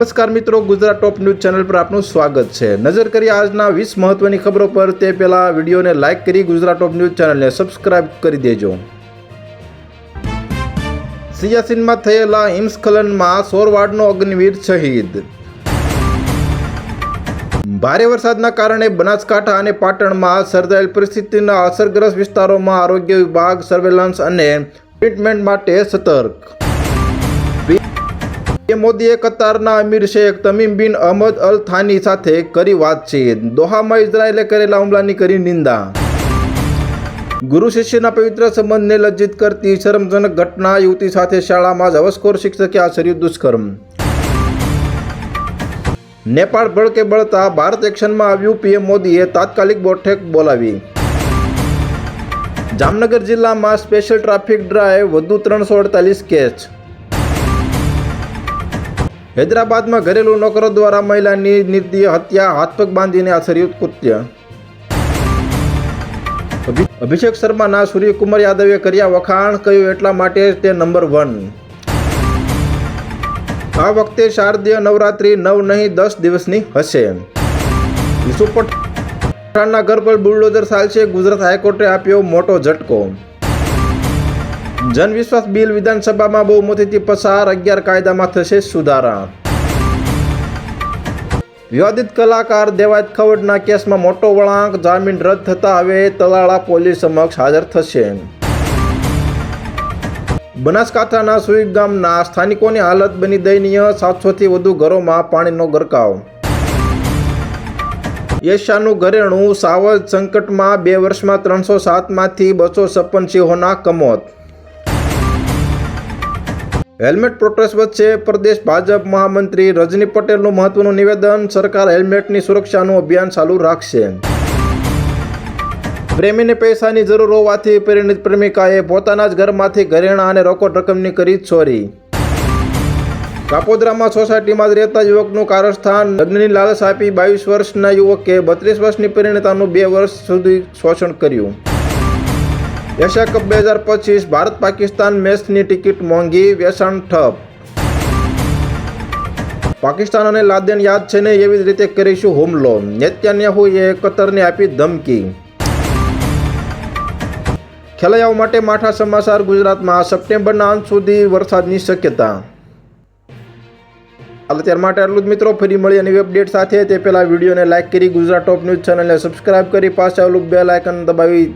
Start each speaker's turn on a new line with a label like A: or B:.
A: નમસ્કાર મિત્રો, ગુજરાત ટોપ news channel પર આપનું સ્વાગત છે। નજર કરીએ આજના 20 મહત્વની ખબરો પર। તે પહેલા વિડીયોને લાઇક કરી ગુજરાત ટોપ ન્યૂઝ ચેનલને સબસ્ક્રાઇબ કરી દેજો। સિયાચીનમાં થયેલા હિમસ્ખલનમાં 16 વાર્ડનો અગ્નિવીર શહીદ। ભારે વરસાદના કારણે બનાસકાંઠા અને પાટણમાં સર્જાયેલ પરિસ્થિતિના અસરગ્રસ્ત વિસ્તારોમાં આરોગ્ય વિભાગ સર્વેલન્સ અને ટ્રીટમેન્ટ માટે સતર્ક। મોદીએ કતારના અમીર શેખ તમીમ બિન અહમદ અલ થાની સાથે કરી વાતચીત। દોહામાં ઇઝરાયેલે કરેલા હુમલાની કરી નિંદા। ગુરુ શિષ્યના પવિત્ર સંબંધને લજ્જિત કરતી શરમજનક ઘટના। યુવતી સાથે શાળામાં જ હવસખોર શિક્ષકે આચર્યું દુષ્કર્મ। નેપાળ ભડકે બળતા ભારત એક્શનમાં આવ્યું। પીએમ મોદીએ તાત્કાલિક બેઠક બોલાવી। જામનગર જિલ્લામાં સ્પેશિયલ ટ્રાફિક ડ્રાઈવ, વધુ 348 કેસ। હૈદરાબાદમાં ઘરેલુ નોકરો દ્વારા મહિલાની નિર્દય હત્યા, હાથપગ બાંધીને આચર્યું કૃત્ય। અભિષેક શર્માના સૂર્યકુમાર યાદવે કર્યા વખાણ, કહ્યું એટલા માટે તે નંબર 1। આ વખતે શારદીય નવરાત્રી 9 નહીં 10 દિવસની હશે। યુસુફ પઠાણના ઘર પર બુલડોઝર ચાલશે। ગુજરાત હાઈકોર્ટે આપ્યો મોટો ઝટકો। જન વિશ્વાસ બિલ વિધાનસભામાં બહુમતીથી પસાર। 11 કાયદામાં થશે સુધારા। વિવાદિત કલાકાર દેવાયત ખવડના કેસમાં મોટો વળાંક, જામીન રદ થતા હવે તલાળા પોલીસ સમક્ષ હાજર થશે। બનાસકાંઠાના સુઈ ગામના સ્થાનિકોની હાલત બની દયનીય। 700થી વધુ ઘરોમાં પાણીનો ગરકાવ। એશિયાનું ઘરેણું સાવજ સંકટમાં। 2 વર્ષમાં 307માંથી 256 સિંહોના કમોત। હેલ્મેટ પ્રોટેસ્ટ વચ્ચે પ્રદેશ ભાજપ મહામંત્રી રજની પટેલનું મહત્વનું નિવેદન। સરકાર હેલ્મેટની સુરક્ષાનું અભિયાન ચાલુ રાખશે। પ્રેમીને પૈસાની જરૂર હોવાથી પરિણીત પ્રેમિકાએ પોતાના જ ઘરમાંથી ઘરેણાં અને રોકડ રકમની કરી ચોરી। કાપોદ્રામાં સોસાયટીમાં જ રહેતા યુવકનું કારસ્થાન। લગ્નની લાલચ આપી 22 વર્ષના યુવકે 32 વર્ષની પરિણીતાનું 2 વર્ષ સુધી શોષણ કર્યું। એશિયા કપ 2025 ભારત પાકિસ્તાન મેચની ટિકિટ મોંઘી, વેચાણ ઠપ। પાકિસ્તાન અને લાદેન યાદ છે ને, એવી જ રીતે કરીશું હુમલો। નેતન્યાહુએ કતરને આપી ધમકી। ખેલૈયાઓ માટે માઠા સમાચાર। ગુજરાતમાં સપ્ટેમ્બરના અંત સુધી વરસાદની શક્યતા। હાલ ત્યાર માટે આટલું જ મિત્રો। ફરી મળીએ નવી અપડેટ સાથે। તે પહેલા વિડીયોને લાઇક કરી ગુજરાત ટોપ ન્યૂઝ ચેનલને સબસ્ક્રાઇબ કરી પાછળ આવેલું બેલ આઇકન દબાવી